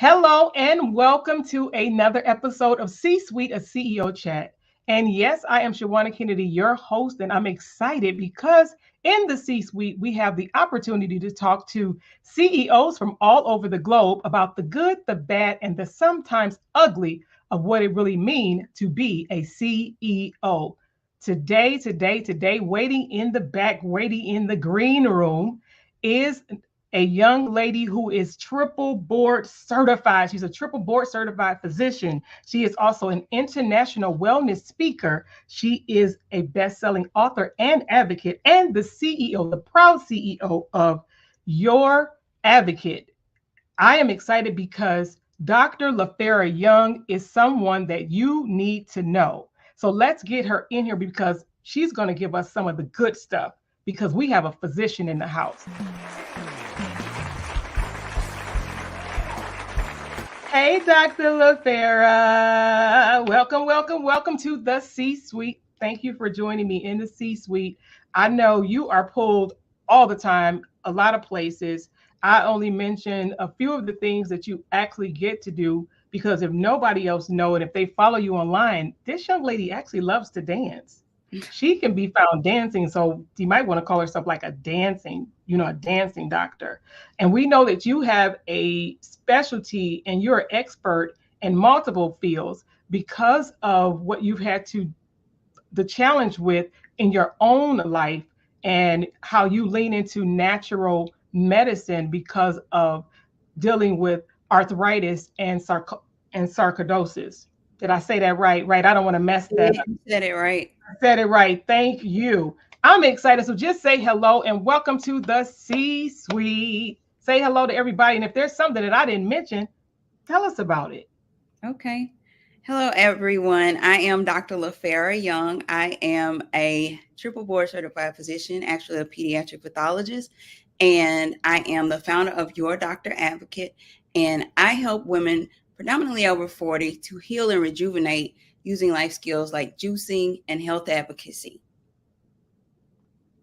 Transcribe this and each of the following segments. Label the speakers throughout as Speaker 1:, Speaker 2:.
Speaker 1: Hello and welcome to another episode of C-Suite, a CEO Chat. And yes, I am Shawanna Kennedy, your host, and I'm excited because in the C-Suite, we have the opportunity to talk to CEOs from all over the globe about the good, the bad, and the sometimes ugly of what it really means to be a CEO. Today, waiting in the back, waiting in the green room is a young lady who is triple board certified. She's a triple board certified physician. She is also an international wellness speaker. She is a best-selling author and advocate, and the CEO, the proud CEO of Your Advocate. I am excited because Dr. LaFarra Young is someone that you need to know. So let's get her in here because she's going to give us some of the good stuff because we have a physician in the house. Hey, Dr. LaFarra. Welcome to the C-Suite. Thank you for joining me in the C-Suite. I know you are pulled all the time, a lot of places. I only mention a few of the things that you actually get to do because if nobody else know it, if they follow you online, this young lady actually loves to dance. She can be found dancing, so you might want to call herself like a dancing doctor. And we know that you have a specialty and you're an expert in multiple fields because of what you've had to the challenge with in your own life and how you lean into natural medicine because of dealing with arthritis and sarcoidosis. Did I say that right? Right. I don't want to mess that
Speaker 2: Yeah,
Speaker 1: up.
Speaker 2: you said it right.
Speaker 1: I said it right. Thank you. I'm excited. So just say hello and welcome to the C Suite. Say hello to everybody. And if there's something that I didn't mention, tell us about it.
Speaker 2: Okay. Hello, everyone. I am Dr. LaFarra Young. I am a triple board certified physician, actually a pediatric pathologist, and I am the founder of Your Doctor Advocate. And I help women, predominantly over 40, to heal and rejuvenate using life skills like juicing and health advocacy.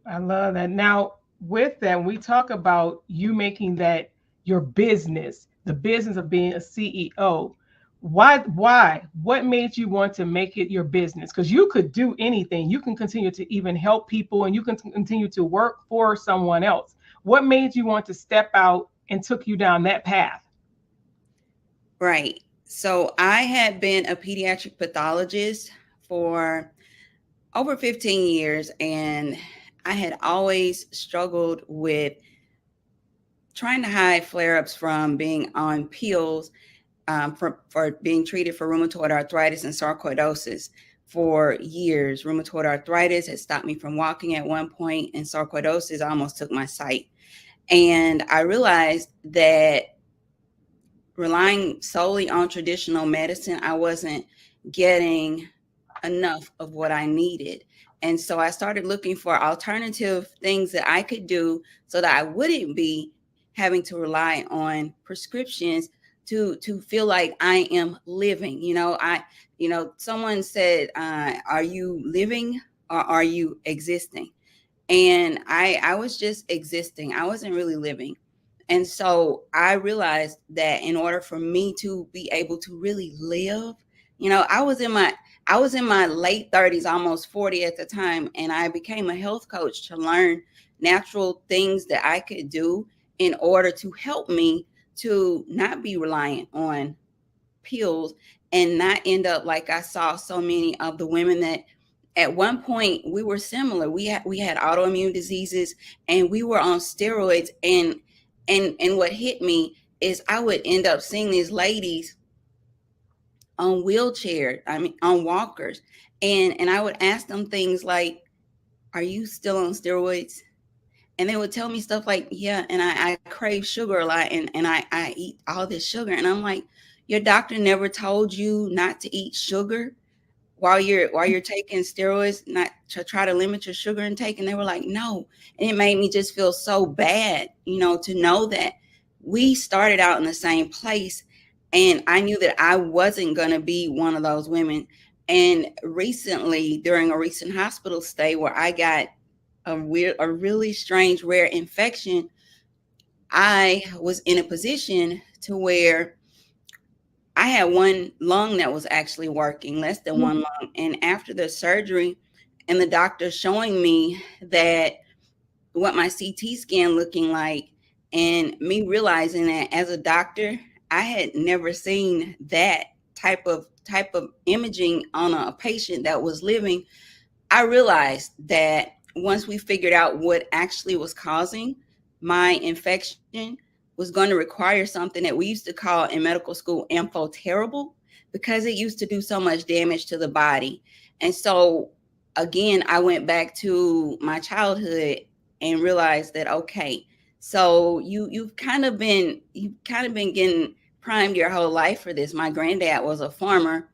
Speaker 1: I love that. Now, with that, when we talk about you making that your business, the business of being a CEO, why? What made you want to make it your business? Because you could do anything. You can continue to even help people and you can continue to work for someone else. What made you want to step out and took you down that path?
Speaker 2: Right. So I had been a pediatric pathologist for over 15 years, and I had always struggled with trying to hide flare ups from being on pills for being treated for rheumatoid arthritis and sarcoidosis for years. Rheumatoid arthritis had stopped me from walking at one point, and sarcoidosis almost took my sight. And I realized that relying solely on traditional medicine, I wasn't getting enough of what I needed. And so I started looking for alternative things that I could do so that I wouldn't be having to rely on prescriptions to feel like I am living. Someone said, "Are you living or are you existing?" And I was just existing. I wasn't really living. And so I realized that in order for me to be able to really live, I was in my late 30s, almost 40 at the time, and I became a health coach to learn natural things that I could do in order to help me to not be reliant on pills and not end up like I saw so many of the women that at one point we were similar. We had autoimmune diseases and we were on steroids, and what hit me is I would end up seeing these ladies on wheelchairs, I mean on walkers, and I would ask them things like, "Are you still on steroids?" And they would tell me stuff like, "Yeah, and I crave sugar a lot, and I eat all this sugar." And I'm like, "Your doctor never told you not to eat sugar while you're taking steroids, not to try to limit your sugar intake?" And they were like, "No." And it made me just feel so bad, to know that we started out in the same place, and I knew that I wasn't going to be one of those women. And recently, during a recent hospital stay where I got a really strange rare infection, I was in a position to where I had one lung that was actually working, less than
Speaker 1: Mhm.
Speaker 2: one lung. And after the surgery and the doctor showing me that what my CT scan looking like, and me realizing that as a doctor, I had never seen that type of imaging on a patient that was living. I realized that once we figured out what actually was causing my infection was going to require something that we used to call in medical school amphoterrible, because it used to do so much damage to the body. And so again, I went back to my childhood and realized that, okay, so you've kind of been getting primed your whole life for this. My granddad was a farmer,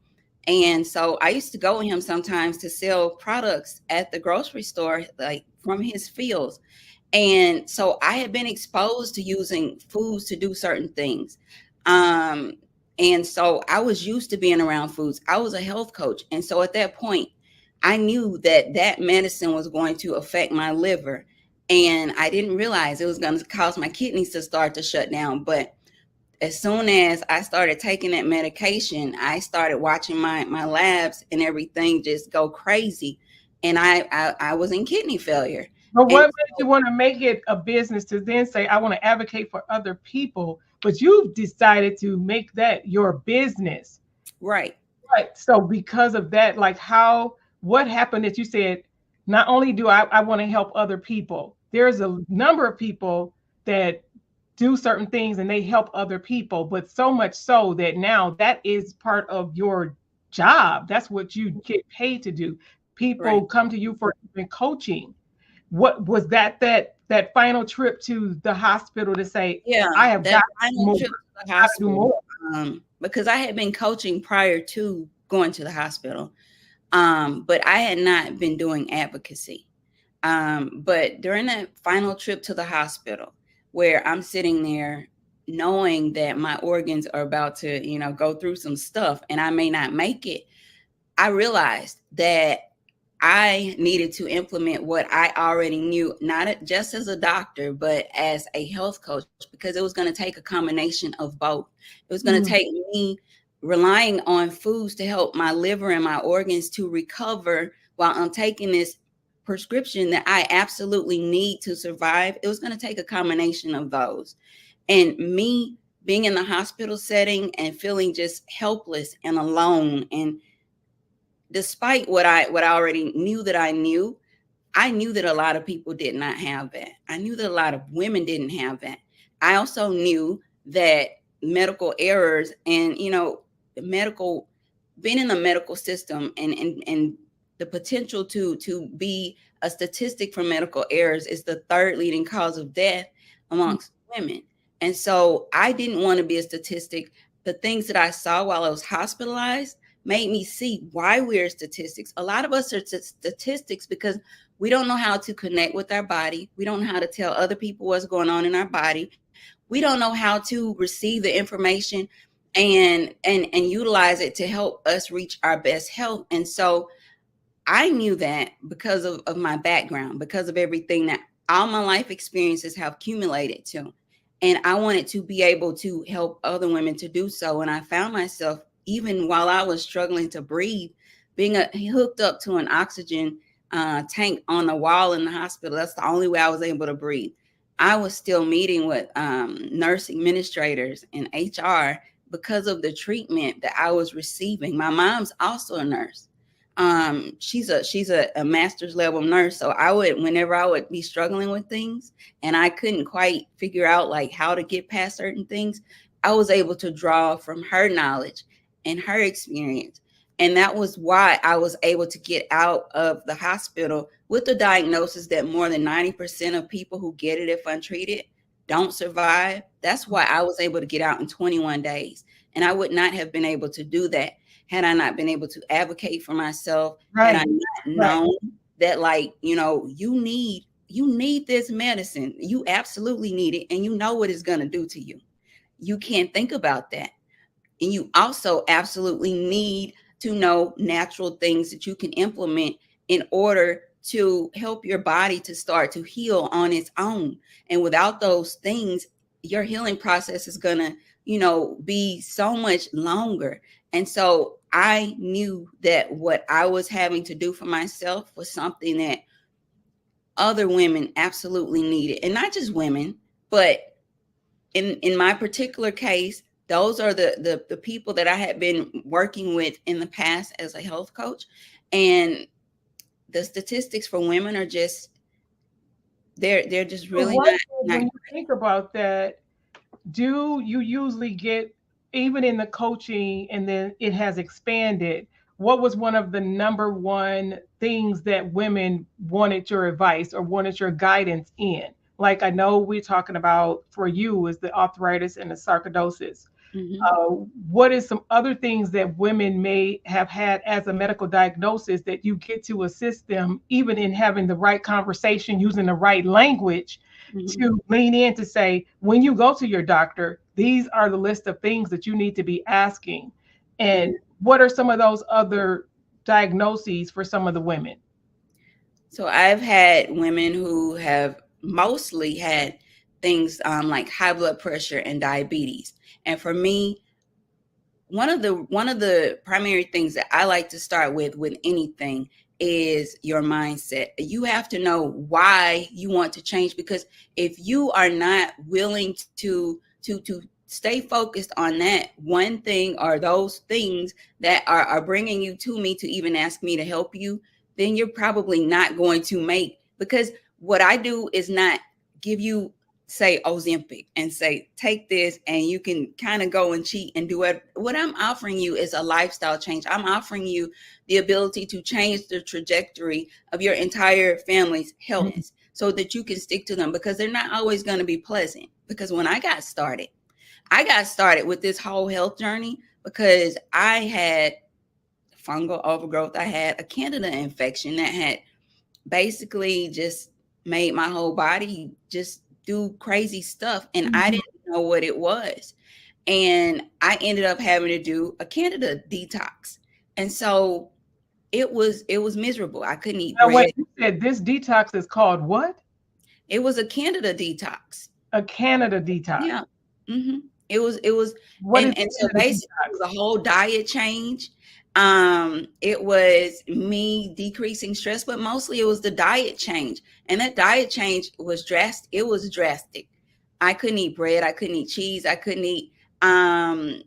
Speaker 2: and so I used to go with him sometimes to sell products at the grocery store, like from his fields. And so I had been exposed to using foods to do certain things. Um, and so I was used to being around foods. I was a health coach. And so at that point, I knew that that medicine was going to affect my liver. And I didn't realize it was going to cause my kidneys to start to shut down. But as soon as I started taking that medication, I started watching my labs and everything just go crazy. And I was in kidney failure.
Speaker 1: But
Speaker 2: And
Speaker 1: what made you want to make it a business to then say, I want to advocate for other people? But you've decided to make that your business.
Speaker 2: right.
Speaker 1: Right. So because of that, like what happened that you said, not only do I want to help other people, there's a number of people that do certain things and they help other people, but so much so that now that is part of your job. That's what you get paid to do. People
Speaker 2: Right.
Speaker 1: come to you for even coaching. What was that final trip to the hospital to say,
Speaker 2: Yeah,
Speaker 1: I have got
Speaker 2: that
Speaker 1: to do
Speaker 2: final
Speaker 1: more,
Speaker 2: trip to the
Speaker 1: got to do
Speaker 2: hospital,
Speaker 1: more.
Speaker 2: because I had been coaching prior to going to the hospital, but I had not been doing advocacy. But during that final trip to the hospital, where I'm sitting there knowing that my organs are about to, go through some stuff and I may not make it, I realized that I needed to implement what I already knew, not just as a doctor, but as a health coach, because it was going to take a combination of both. It was going to
Speaker 1: Mhm.
Speaker 2: take me relying on foods to help my liver and my organs to recover while I'm taking this prescription that I absolutely need to survive. It was going to take a combination of those. And me being in the hospital setting and feeling just helpless and alone, and despite what I already knew that I knew that a lot of people did not have that. I knew that a lot of women didn't have that. I also knew that medical errors and, medical being in the medical system, and the potential to be a statistic for medical errors is the third leading cause of death amongst women. And so I didn't want to be a statistic. The things that I saw while I was hospitalized made me see why we're statistics. A lot of us are statistics because we don't know how to connect with our body. We don't know how to tell other people what's going on in our body. We don't know how to receive the information and utilize it to help us reach our best health. And so I knew that because of my background, because of everything that all my life experiences have accumulated to. And I wanted to be able to help other women to do so. And I found myself, even while I was struggling to breathe, being hooked up to an oxygen tank on the wall in the hospital. That's the only way I was able to breathe. I was still meeting with nurse administrators and HR because of the treatment that I was receiving. My mom's also a nurse. She's a master's level nurse. So whenever I would be struggling with things and I couldn't quite figure out like how to get past certain things, I was able to draw from her knowledge and her experience. And that was why I was able to get out of the hospital with the diagnosis that more than 90% of people who get it, if untreated, don't survive. That's why I was able to get out in 21 days. And I would not have been able to do that had I not been able to advocate for myself, had I
Speaker 1: Right.
Speaker 2: not
Speaker 1: Right.
Speaker 2: known that, like, you need this medicine. You absolutely need it, and you know what it's going to do to you. You can't think about that. And you also absolutely need to know natural things that you can implement in order to help your body to start to heal on its own. And without those things, your healing process is going to be so much longer. And so I knew that what I was having to do for myself was something that other women absolutely needed. And not just women, but in my particular case, those are the people that I had been working with in the past as a health coach. And the statistics for women are just, they're just
Speaker 1: So
Speaker 2: really
Speaker 1: one thing,
Speaker 2: not
Speaker 1: when you think about that, do you usually get, even in the coaching and then it has expanded, what was one of the number one things that women wanted your advice or wanted your guidance in? Like, I know we're talking about for you is the arthritis and the sarcoidosis.
Speaker 2: Mhm.
Speaker 1: What is some other things that women may have had as a medical diagnosis that you get to assist them, even in having the right conversation, using the right language
Speaker 2: Mhm.
Speaker 1: to lean in to say, when you go to your doctor, these are the list of things that you need to be asking.
Speaker 2: Yeah.
Speaker 1: And what are some of those other diagnoses for some of the women?
Speaker 2: So I've had women who have mostly had things like high blood pressure and diabetes. And for me, one of the primary things that I like to start with anything is your mindset. You have to know why you want to change, because if you are not willing to stay focused on that one thing or those things that are bringing you to me to even ask me to help you, then you're probably not going to make, because what I do is not give you, say, Ozempic and say, take this and you can kind of go and cheat and do it. What I'm offering you is a lifestyle change. I'm offering you the ability to change the trajectory of your entire family's health
Speaker 1: Mhm.
Speaker 2: so that you can stick to them, because they're not always going to be pleasant. Because when I got started with this whole health journey because I had fungal overgrowth. I had a candida infection that had basically just made my whole body just do crazy stuff, and I
Speaker 1: Mhm.
Speaker 2: didn't know what it was. And I ended up having to do a candida detox. And so it was miserable. I couldn't eat
Speaker 1: Now, wait,
Speaker 2: bread.
Speaker 1: you said this detox is called what?
Speaker 2: It was a candida detox.
Speaker 1: A Canada detox.
Speaker 2: Yeah. hmm it was
Speaker 1: What is
Speaker 2: and so
Speaker 1: Canada
Speaker 2: basically it
Speaker 1: detox?
Speaker 2: was a whole diet change. It was me decreasing stress, but mostly it was the diet change. And that diet change was drastic. It was drastic. I couldn't eat bread, I couldn't eat cheese, I couldn't eat um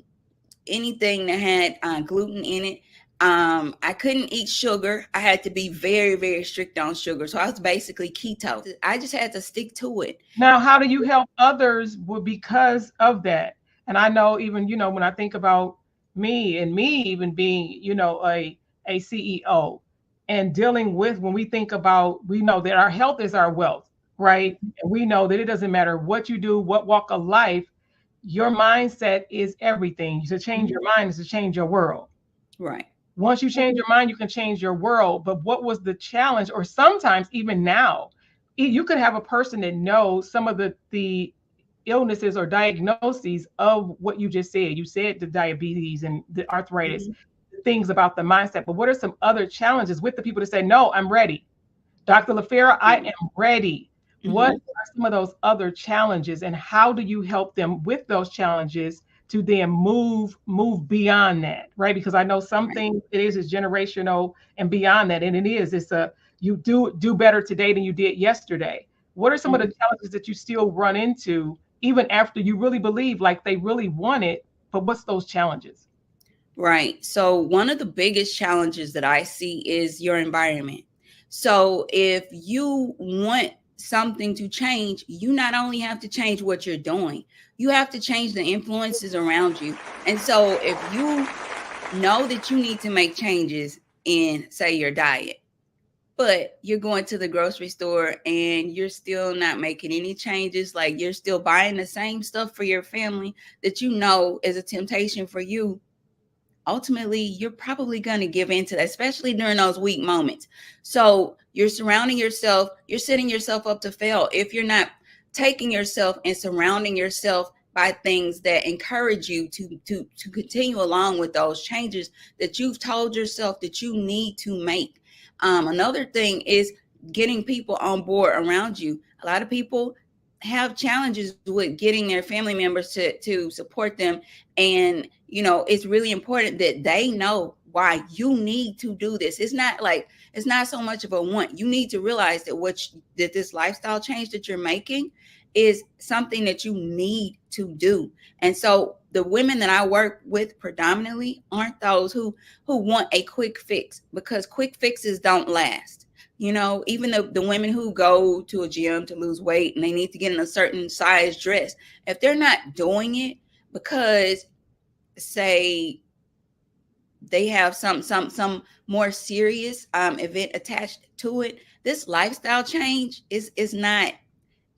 Speaker 2: anything that had gluten in it. I couldn't eat sugar. I had to be very, very strict on sugar. So I was basically keto. I just had to stick to it.
Speaker 1: Now, how do you help others because of that? And I know, even, when I think about me, and me even being, a CEO, and dealing with, when we think about, we know that our health is our wealth, right? And we know that it doesn't matter what you do, what walk of life, your mindset is everything. To change
Speaker 2: Mhm.
Speaker 1: your mind is to change your world.
Speaker 2: Right.
Speaker 1: Once you change your mind, you can change your world. But what was the challenge? Or sometimes even now, you could have a person that knows some of the illnesses or diagnoses of what you just said. You said the diabetes and the arthritis,
Speaker 2: Mhm.
Speaker 1: things about the mindset. But what are some other challenges with the people to say, no, I'm ready? Dr. LaFarra, I
Speaker 2: Mhm.
Speaker 1: am ready. What
Speaker 2: Mhm.
Speaker 1: are some of those other challenges, and how do you help them with those challenges to then move beyond that, right? Because I know some
Speaker 2: Right.
Speaker 1: things it is generational and beyond that, and it's a, you do better today than you did yesterday. What are some of the
Speaker 2: Mhm.
Speaker 1: challenges that you still run into even after you really believe, like, they really want it, but what's those challenges?
Speaker 2: Right. So one of the biggest challenges that I see is your environment. So if you want something to change, you not only have to change what you're doing, you have to change the influences around you. And so if you know that you need to make changes in, say, your diet, but you're going to the grocery store and you're still not making any changes, like you're still buying the same stuff for your family that you know is a temptation for you, ultimately you're probably going to give in to that, especially during those weak moments. So you're setting yourself up to fail if you're not taking yourself and surrounding yourself by things that encourage you to continue along with those changes that you've told yourself that you need to make. Another thing is getting people on board around you. A lot of people, have challenges with getting their family members to support them. And it's really important that they know why you need to do this. It's not so much of a want. You need to realize that this lifestyle change that you're making is something that you need to do. And so the women that I work with predominantly aren't those who want a quick fix, because quick fixes don't last. Even the women who go to a gym to lose weight and they need to get in a certain size dress, if they're not doing it because, say, they have some more serious event attached to it, this lifestyle change is not,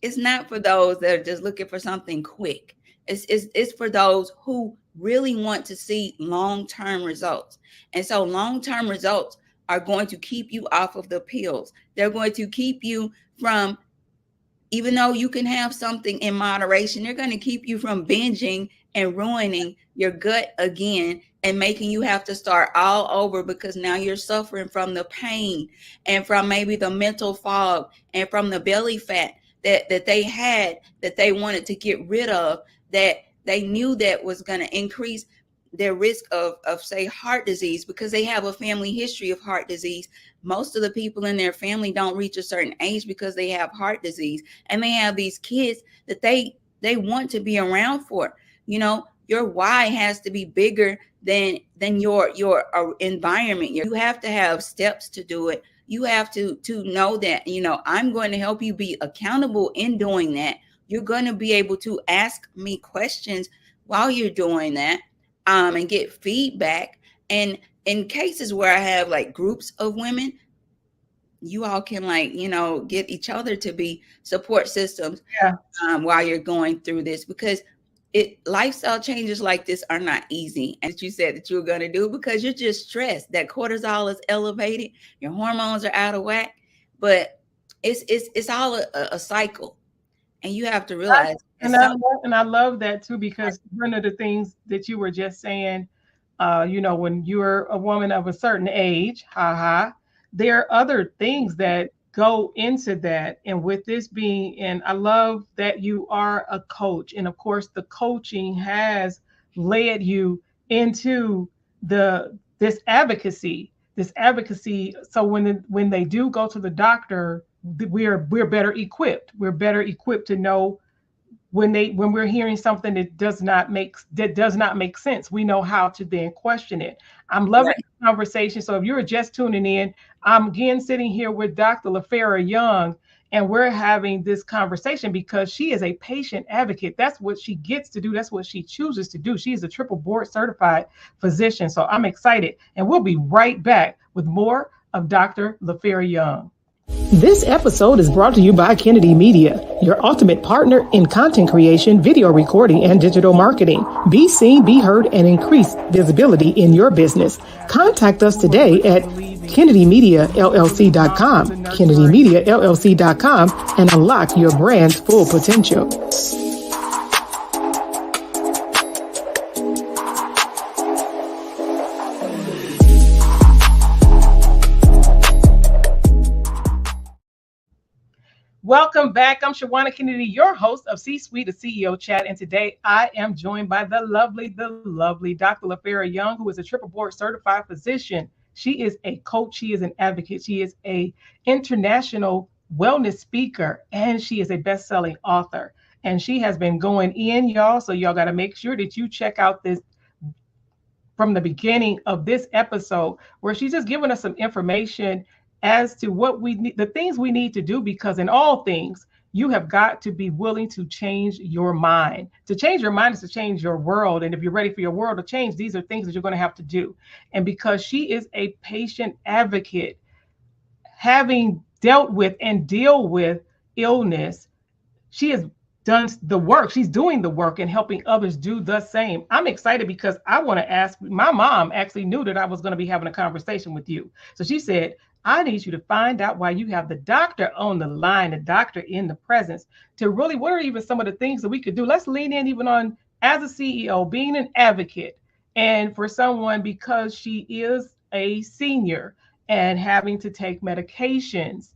Speaker 2: it's not for those that are just looking for something quick. It's for those who really want to see long-term results. And so long-term results are going to keep you off of the pills. They're going to keep you from, even though you can have something in moderation, they're going to keep you from binging and ruining your gut again and making you have to start all over, because now you're suffering from the pain and from maybe the mental fog and from the belly fat that they had, that they wanted to get rid of, that they knew that was going to increase their risk of say heart disease, because they have a family history of heart disease. Most of the people in their family don't reach a certain age because they have heart disease, and they have these kids that they want to be around for. Your why has to be bigger than your environment. You have to have steps to do it. You have to know that, I'm going to help you be accountable in doing that. You're going to be able to ask me questions while you're doing that, and get feedback. And in cases where I have like groups of women, you all can get each other to be support systems.
Speaker 1: Yeah.
Speaker 2: While you're going through this, because lifestyle changes like this are not easy. And you said that you were going to do, because you're just stressed. That cortisol is elevated, your hormones are out of whack, but it's all a cycle, and you have to realize.
Speaker 1: And I love that too, because one of the things that you were just saying, when you're a woman of a certain age, there are other things that go into that. And with this being, and I love that you are a coach. And of course, the coaching has led you into this advocacy. So when they do go to the doctor, we're better equipped. We're better equipped to know when we're hearing something that does not make sense. We know how to then question it. I'm loving the conversation. So if you're just tuning in, I'm again sitting here with Dr. LaFarra Young, and we're having this conversation because she is a patient advocate. That's what she gets to do. That's what she chooses to do. She is a triple board certified physician. So I'm excited, and we'll be right back with more of Dr. LaFarra Young. This episode is brought to you by Kennedy Media, your ultimate partner in content creation, video recording, and digital marketing. Be seen, be heard, and increase visibility in your business. Contact us today at KennedyMediaLLC.com, KennedyMediaLLC.com, and unlock your brand's full potential. Welcome back. I'm Shawanna Kennedy, your host of C-Suite, the CEO Chat. And today I am joined by the lovely Dr. LaFarra Young, who is a triple board certified physician. She is a coach. She is an advocate. She is a international wellness speaker, and she is a best-selling author. And she has been going in, y'all. So y'all got to make sure that you check out this from the beginning of this episode, where she's just giving us some information as to what we need, the things we need to do, because in all things, you have got to be willing to change your mind. To change your mind is to change your world. And if you're ready for your world to change, these are things that you're going to have to do. And because she is a patient advocate, having dealt with and deal with illness, she has done the work. She's doing the work and helping others do the same. I'm excited because I want to ask, my mom actually knew that I was going to be having a conversation with you. So she said, I need you to find out why you have the doctor on the line, the doctor in the presence, to really, what are even some of the things that we could do? Let's lean in even on, as a CEO, being an advocate, and for someone, because she is a senior and having to take medications.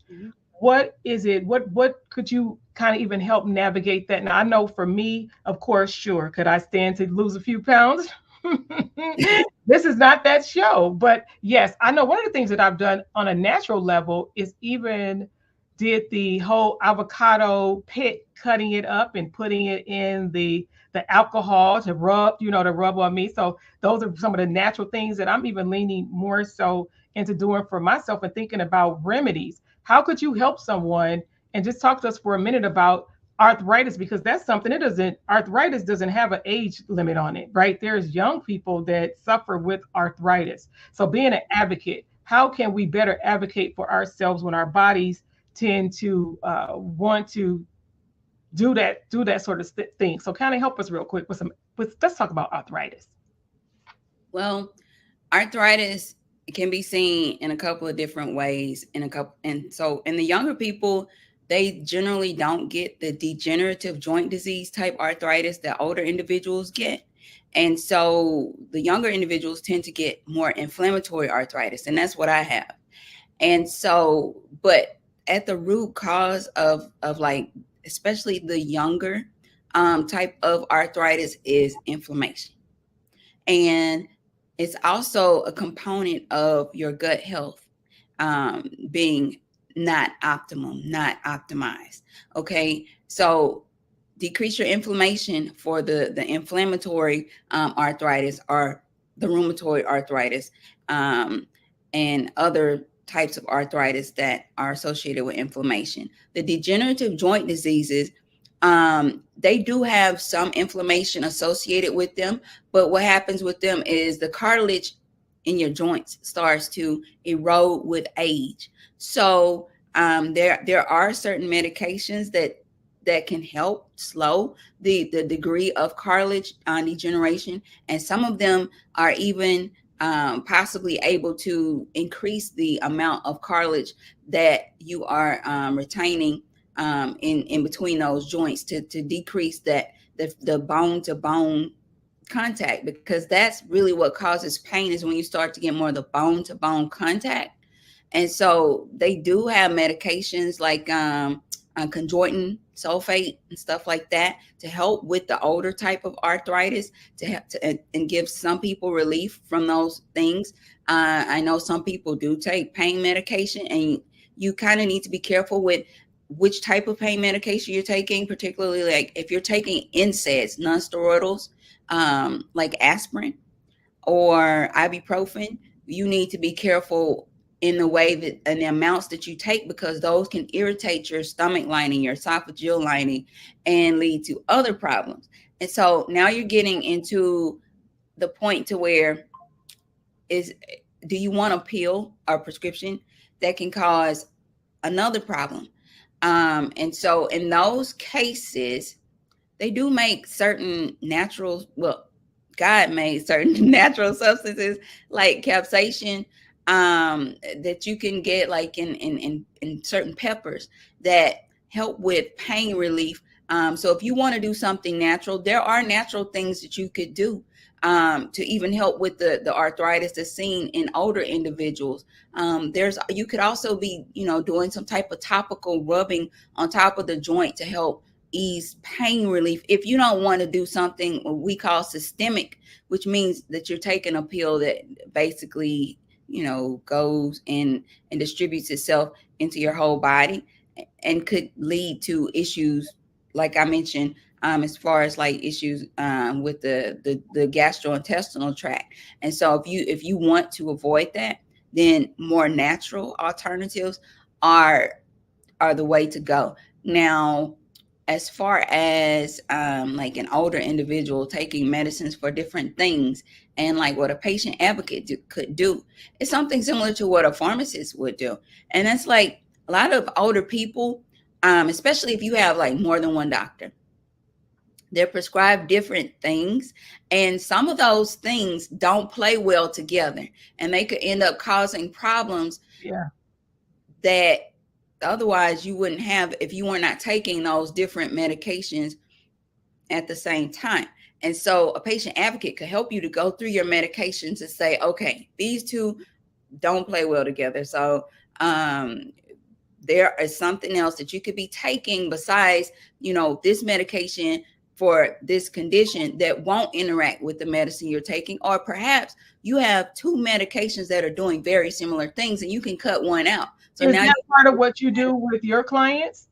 Speaker 1: what is it? What could you kind of even help navigate that? Now I know for me, of course, sure, could I stand to lose a few pounds? This is not that show, but yes, I know one of the things that I've done on a natural level is even did the whole avocado pit, cutting it up and putting it in the alcohol to rub, to rub on me. So those are some of the natural things that I'm even leaning more so into doing for myself and thinking about remedies. How could you help someone? And just talk to us for a minute about arthritis, because that's something, it doesn't, arthritis doesn't have an age limit on it, right? There's young people that suffer with arthritis. So being an advocate, how can we better advocate for ourselves when our bodies tend to want to do that sort of thing? So kind of help us real quick with let's talk about arthritis.
Speaker 2: Well, arthritis can be seen in a couple of different ways and so in the younger people, they generally don't get the degenerative joint disease type arthritis that older individuals get. And so the younger individuals tend to get more inflammatory arthritis, and that's what I have. And so, but at the root cause of like, especially the younger type of arthritis is inflammation. And it's also a component of your gut health being not optimum, not optimized. Okay. So decrease your inflammation for the inflammatory arthritis or the rheumatoid arthritis and other types of arthritis that are associated with inflammation. The degenerative joint diseases, they do have some inflammation associated with them, but what happens with them is the cartilage in your joints starts to erode with age. So there are certain medications that can help slow the degree of cartilage degeneration, and some of them are even possibly able to increase the amount of cartilage that you are retaining in between those joints to decrease the bone to bone contact, because that's really what causes pain, is when you start to get more of the bone to bone contact. And so they do have medications like chondroitin sulfate and stuff like that to help with the older type of arthritis, and give some people relief from those things. I know some people do take pain medication, and you kind of need to be careful with which type of pain medication you're taking, particularly like if you're taking NSAIDs, non-steroidals, like aspirin or ibuprofen. You need to be careful in the way that and the amounts that you take, because those can irritate your stomach lining, your esophageal lining, and lead to other problems. And so now you're getting into the point to where do you want a pill or prescription that can cause another problem? And so in those cases, they do make certain God made certain natural substances like capsaicin that you can get like in certain peppers that help with pain relief. So if you want to do something natural, there are natural things that you could do to even help with the arthritis that's seen in older individuals. You could also be, doing some type of topical rubbing on top of the joint to help ease pain relief. If you don't want to do something we call systemic, which means that you're taking a pill that basically, goes and distributes itself into your whole body and could lead to issues, like I mentioned, as far as like issues with the gastrointestinal tract. And so if you want to avoid that, then more natural alternatives are the way to go. Now, as far as like an older individual taking medicines for different things, and like what a patient advocate could do, it's something similar to what a pharmacist would do. And that's like a lot of older people, especially if you have like more than one doctor, they're prescribed different things, and some of those things don't play well together, and they could end up causing problems that otherwise you wouldn't have if you were not taking those different medications at the same time. And so a patient advocate could help you to go through your medications and say, okay, these two don't play well together. So there is something else that you could be taking besides, this medication for this condition that won't interact with the medicine you're taking. Or perhaps you have two medications that are doing very similar things and you can cut one out. So
Speaker 1: Is
Speaker 2: now
Speaker 1: that part of what you do with your clients?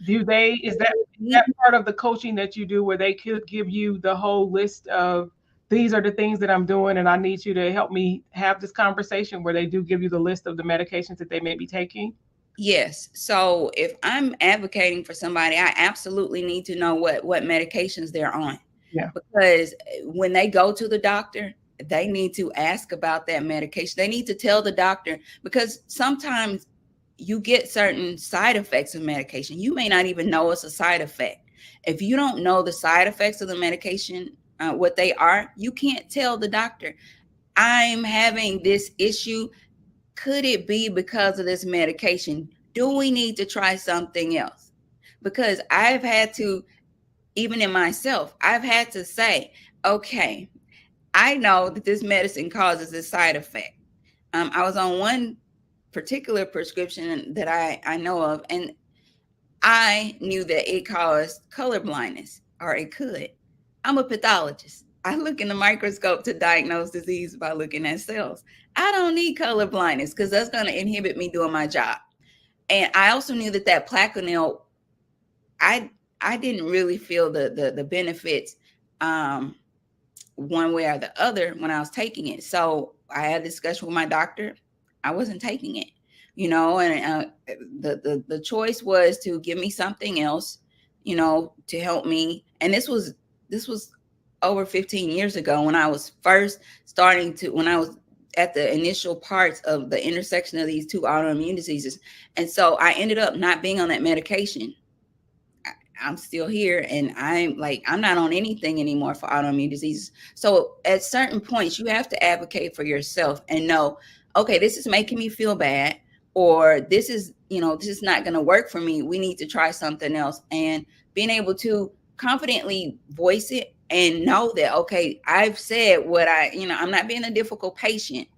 Speaker 1: Is that part of the coaching that you do where they could give you the whole list of these are the things that I'm doing and I need you to help me have this conversation, where they do give you the list of the medications that they may be taking?
Speaker 2: Yes. So if I'm advocating for somebody, I absolutely need to know what medications they're on.
Speaker 1: Yeah.
Speaker 2: Because when they go to the doctor, they need to ask about that medication. They need to tell the doctor, because sometimes you get certain side effects of medication. You may not even know it's a side effect. If you don't know the side effects of the medication, what they are, you can't tell the doctor, I'm having this issue. Could it be because of this medication? Do we need to try something else? Because I've had to, even in myself, I've had to say, okay, I know that this medicine causes this side effect. I was on one particular prescription that I know of, and I knew that it caused color blindness, or it could. I'm a pathologist. I look in the microscope to diagnose disease by looking at cells. I don't need color blindness because that's going to inhibit me doing my job. And I also knew that Plaquenil, I didn't really feel the benefits one way or the other when I was taking it. So I had a discussion with my doctor. I wasn't taking it, and the choice was to give me something else, to help me. And this was over 15 years ago, when I was first when I was at the initial parts of the intersection of these two autoimmune diseases. And so I ended up not being on that medication. I'm still here, and I'm not on anything anymore for autoimmune diseases. So at certain points, you have to advocate for yourself and know, okay, this is making me feel bad, or this is not going to work for me. We need to try something else. And being able to confidently voice it and know that, okay, I've said what I'm not being a difficult patient.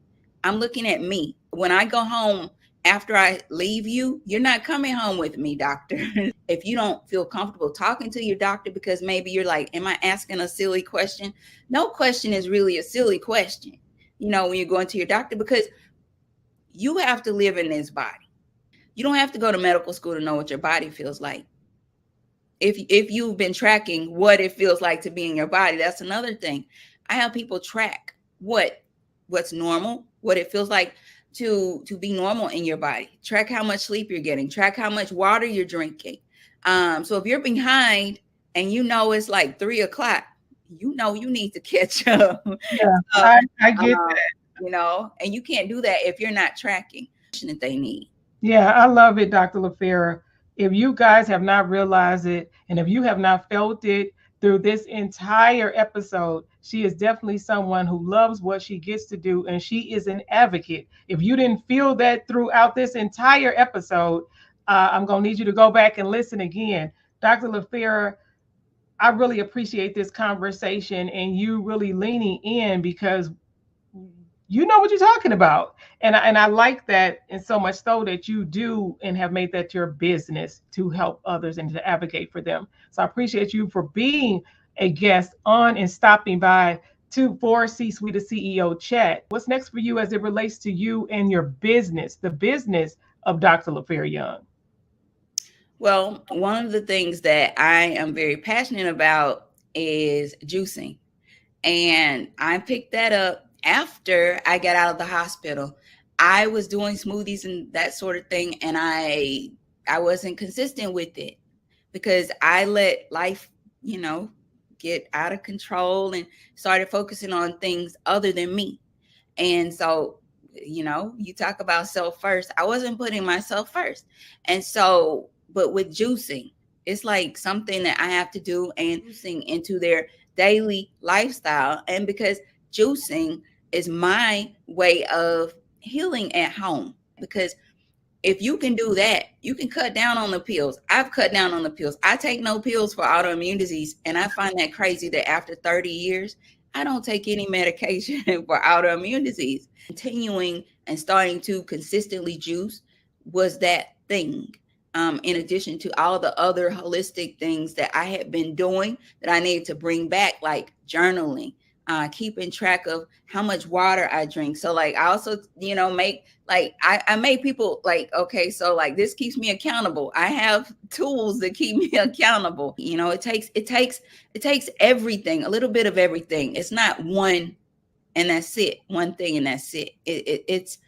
Speaker 2: I'm looking at me. When I go home, after I leave you, you're not coming home with me, doctor. If you don't feel comfortable talking to your doctor because maybe you're like, am I asking a silly question? No question is really a silly question, when you're going to your doctor, because you have to live in this body. You don't have to go to medical school to know what your body feels like. If you've been tracking what it feels like to be in your body, that's another thing. I have people track what's normal, what it feels like to be normal in your body. Track how much sleep you're getting. Track how much water you're drinking. So if you're behind and it's like 3:00, you need to catch up.
Speaker 1: Yeah, I get that.
Speaker 2: And you can't do that if you're not tracking that they need.
Speaker 1: Yeah, I love it, Dr. LaFarra. If you guys have not realized it, and if you have not felt it through this entire episode, she is definitely someone who loves what she gets to do, and she is an advocate. If you didn't feel that throughout this entire episode, I'm going to need you to go back and listen again. Dr. LaFarra, I really appreciate this conversation and you really leaning in, because you know what you're talking about. And I like that, and so much so that you do and have made that your business to help others and to advocate for them. So I appreciate you for being a guest on and stopping by for C-Suite to CEO Chat. What's next for you as it relates to you and your business, the business of Dr. LaFarra Young?
Speaker 2: Well, one of the things that I am very passionate about is juicing. And I picked that up after I got out of the hospital. I was doing smoothies and that sort of thing, and I wasn't consistent with it because I let life, get out of control and started focusing on things other than me. And so, you talk about self first. I wasn't putting myself first. And so, but with juicing, it's like something that I have to do, and juicing into their daily lifestyle. And because juicing is my way of healing at home, because if you can do that, you can cut down on the pills. I've cut down on the pills. I take no pills for autoimmune disease. And I find that crazy that after 30 years, I don't take any medication for autoimmune disease. Continuing and starting to consistently juice was that thing. In addition to all the other holistic things that I had been doing that I needed to bring back, like journaling, keeping track of how much water I drink. So like I also, make like I made people like, okay, so like this keeps me accountable. I have tools that keep me accountable. It takes everything, a little bit of everything. It's not one and that's it, one thing and that's it. It's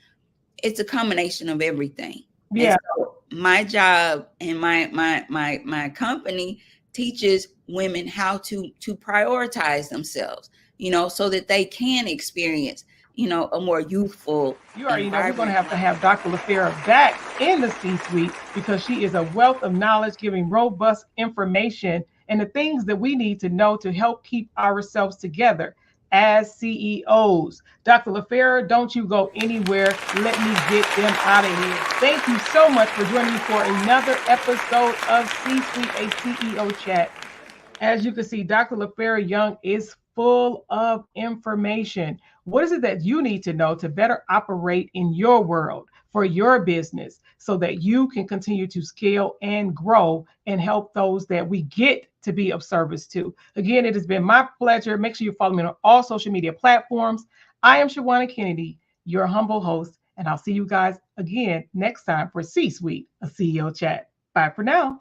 Speaker 2: a combination of everything. And
Speaker 1: Yeah.
Speaker 2: so my job and my company teaches women how to prioritize themselves, so that they can experience, a more youthful
Speaker 1: You
Speaker 2: and
Speaker 1: already know we're going
Speaker 2: vibrant
Speaker 1: to
Speaker 2: life.
Speaker 1: have Dr. LaFarra back in the C-suite because she is a wealth of knowledge, giving robust information and the things that we need to know to help keep ourselves together as CEOs. Dr. LaFarra, don't you go anywhere. Let me get them out of here. Thank you so much for joining me for another episode of C-suite, a CEO chat. As you can see, Dr. LaFarra Young is full of information. What is it that you need to know to better operate in your world for your business so that you can continue to scale and grow and help those that we get to be of service to? Again, it has been my pleasure. Make sure you follow me on all social media platforms. I am Shawanna Kennedy, your humble host, and I'll see you guys again next time for C Suite, a CEO chat. Bye for now.